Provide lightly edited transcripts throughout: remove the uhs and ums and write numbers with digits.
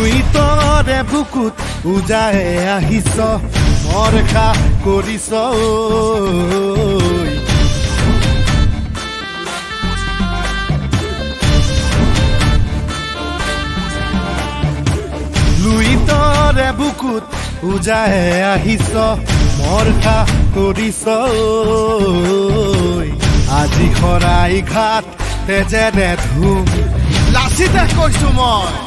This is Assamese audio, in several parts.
লুইতৰে বুকুত উজাই আহিছ মৰখা কৰিছ লুইতৰে বুকুত উজাই আহিছ মৰখা কৰিছ আজি খৰাই ঘাট যেনে ধুম লাচিতে কৈছো মই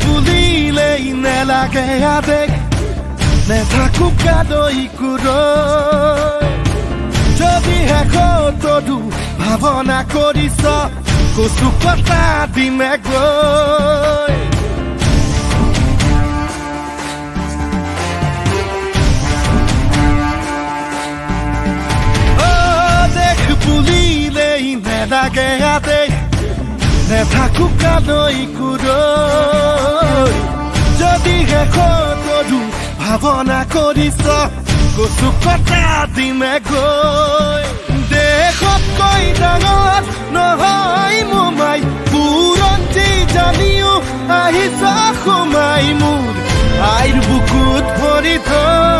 বুলিলেই নেলাগে আবেগ নেথাকো কাদৈ কুৰৈ যদি শেষতো ভাৱনা কৰিছ কচু কটা দিমে গৈ দেখ বুলিলেই নেলাগে আবেগ নেথাকো কাদৈ কুৰৈ যদি শেষতো ভাৱনা কৰিছ কচু কটা দিমে গৈ দেশতকৈ ডাঙৰ নহয় মোমাই বুৰঞ্জী জানিও আহিছ সোমাই মোৰ আইৰ বুকুত ভৰি থৈ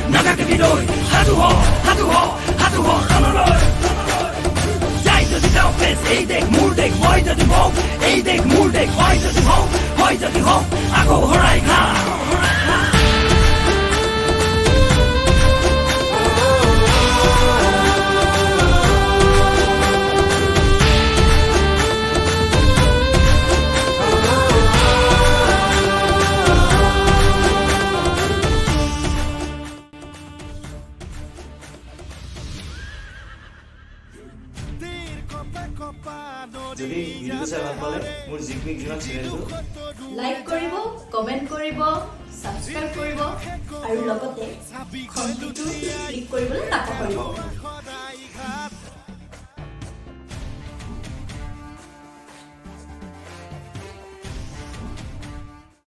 নাগাকে বিৰৈ সাধু হ ৰণলৈ যাই যদি যাওঁ পেছ এই দেশ মোৰ দেশ মই যদি হওঁ এই দেশ মোৰ দেশ হয় যদি হওঁ আকৌ হৰাই খা যদি ভিডিওটো চাই ভাল পালে মোৰ জিকমিক জোনাক চেনেলটো লাইক কৰিব কমেন্ট কৰিব সাবস্ক্ৰাইব কৰিব আৰু লগতে ঘণ্টিটো ক্লিক কৰিবলৈ নাপাহৰিব